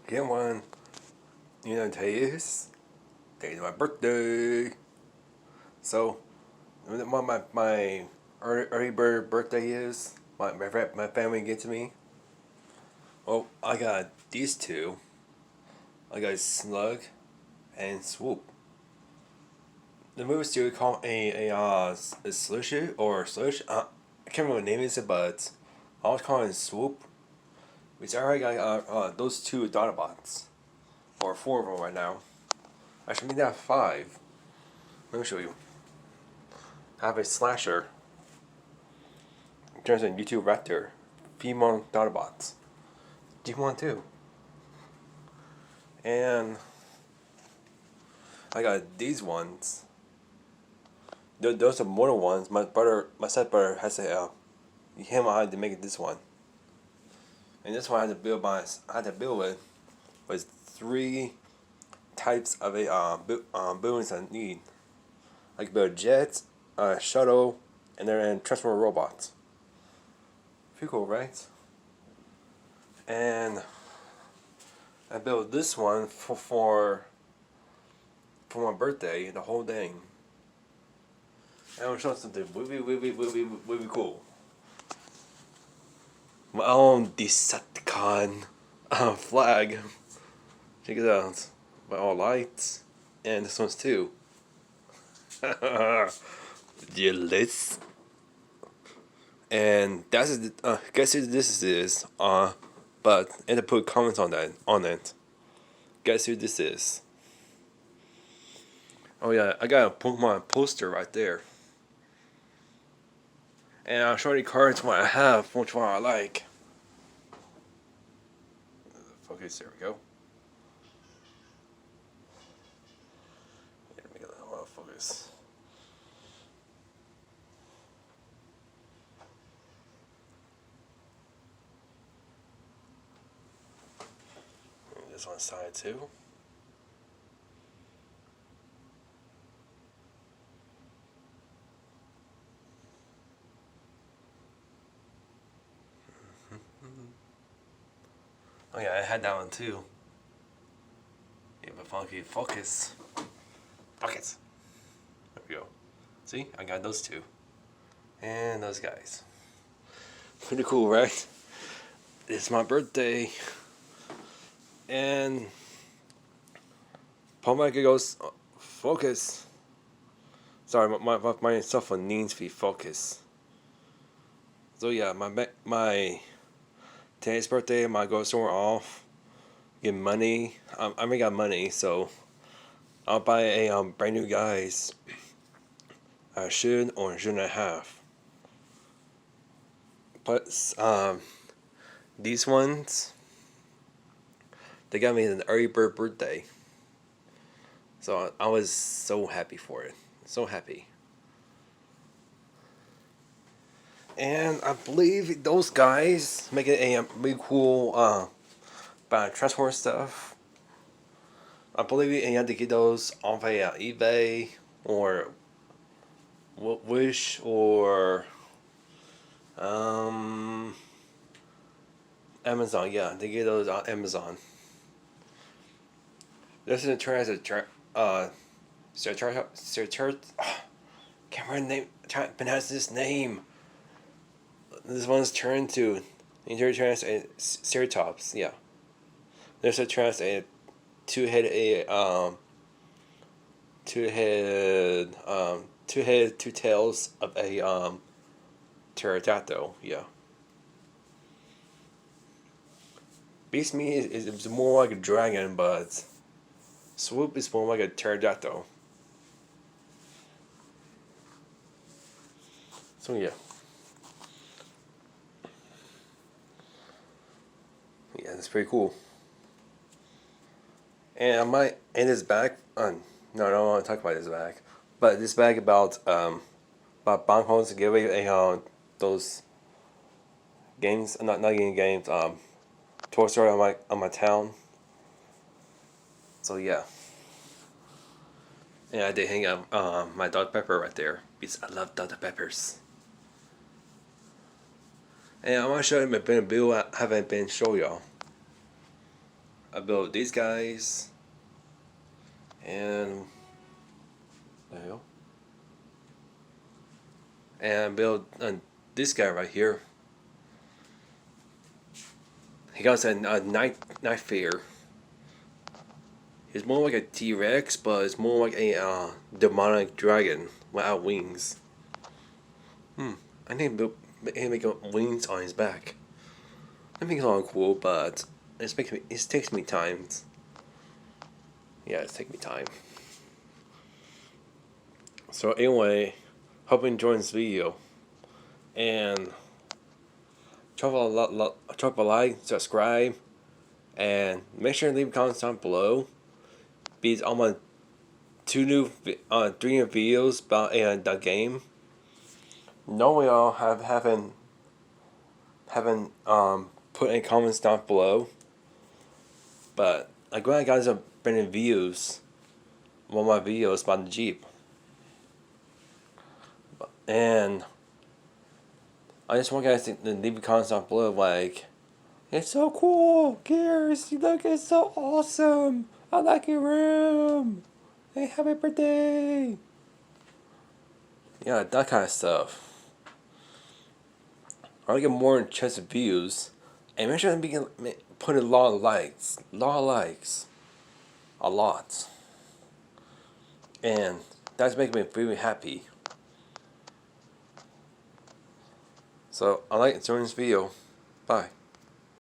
Get one. You know, today is my birthday. So, what my early bird birthday is, my family gets to me. Well, I got these two. I got Slug and Swoop. The movie studio called a slush or slush. I can't remember what name is it, but I was calling it Swoop. Which I already got those two Autobots, or four of them right now. Actually, maybe I have five. Let me show you. I have a slasher. It turns into YouTube Raptor. Female Autobots. Do you want two? And I got these ones. Those are mortal ones. My stepbrother has a him I had to make it this one. And this one I had to build with was three types of buildings I need. I could build jets, shuttle, and then transformer robots. Pretty cool, right? And I built this one for my birthday, the whole thing. And I'm showing something really cool. My own Decepticon flag. Check it out. By all lights. And this one's too. Jealous. And that's guess who this is. But I had to put comments on it. Guess who this is? Oh yeah, I got a Pokemon poster right there. And I'll show you cards what I have, which one I like. Focus, there we go. Let me get a little focus. And this one side too. Oh yeah, I had that one too. Yeah, but funky focus. Focus. There we go. See, I got those two. And those guys. Pretty cool, right? It's my birthday. And Paul Michael goes, focus. Sorry, my cell phone needs to be focused. So yeah, my today's birthday, I might go somewhere off, get money. I already got money, so I'll buy a brand new guys. I should or shouldn't have. But these ones, they got me an early bird birthday. So I was so happy for it, so happy. And I believe those guys make it a really cool Transformer stuff. I believe you have to get those off eBay or Wish or Amazon. Yeah, they get those on Amazon. This is a turn as a can't remember the name. Try to pronounce this name. This one's turned to Intertrans and Ceratops. Yeah, there's a trans a two-headed two tails of a pterodactyl. Yeah. Beast Meat is more like a dragon, but Swoop is more like a pterodactyl. So yeah. Yeah, that's pretty cool. And I might end this bag. No, I don't want to talk about this bag. But this bag about Bangho's to give away those games. Not getting games. Toy Story on my town. So yeah. And I did hang out my Dr. Pepper right there because I love Dr. Peppers. And I want to show you my bill I haven't been show y'all. I built these guys, and there you go. And I built this guy right here. He got a night fear. He's more like a T-Rex, but it's more like a demonic dragon without wings. I need to make wings on his back. I think it's all cool, but it takes me time. Yeah, it's taking me time. So anyway, hope you enjoyed this video, and drop a like, subscribe, and make sure to leave comments down below. Because on my three new videos about the game. Normally I'll haven't put any comments down below, but I'm glad guys are bringing views on one of my videos about the Jeep, and I just want guys to leave comments down below like, it's so cool, Gears, you look, it's so awesome, I like your room, hey, happy birthday, yeah, that kind of stuff. I want to get more chance of views, and make sure to put a lot of likes, a lot, and that's making me really happy. So I like enjoying this video. Bye.